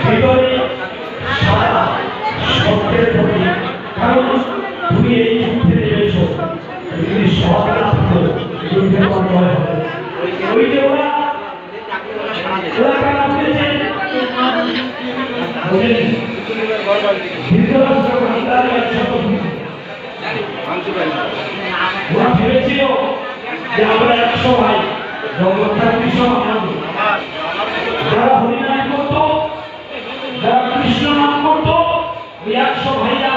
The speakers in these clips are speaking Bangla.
ভিতরে সারা সত্যের প্রতি, কারণ তুমি এই যুদ্ধে নেমেছ, যদি সৎ না থাকতো যুদ্ধের জয় হবে। ওই যে ওরা কারা পেয়েছে ওরা ভেবেছিল যে আমরা 100 ভাই, জগৎটা কৃষ্ণ যারা হরিনাম করতো, যারা কৃষ্ণ নাম করতো, ওই 100 ভাইরা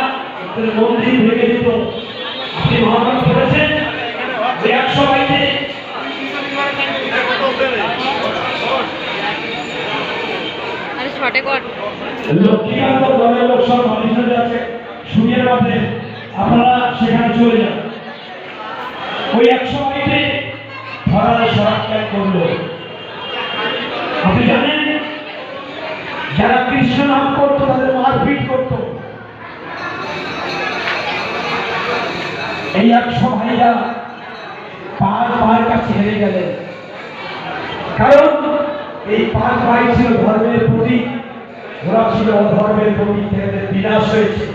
মন্দির ভেঙে দিত। আপনি মহাভারত পড়েছেন, ওই 100 ভাইতে লক্ষ্মীকান্ত দলের লোক সব মানুষের আছে শুনিয়ে রাখতে, আপনারা সেখানে চলে যান। ওই 100 ভাইতে ধরায় সরাক ত্যাগ করলো। আপনি জানেন যারা কৃষ্ণ নাম করতো তাদের মারপিট করত। এই 100 ভাইরা পাঁচ কাছে হেরে গেলেন, কারণ এই 5 ভাই ছিল ধর্মের প্রতীক, ওরা ছিল অধর্মের প্রতীক, বিনাশ হয়েছে।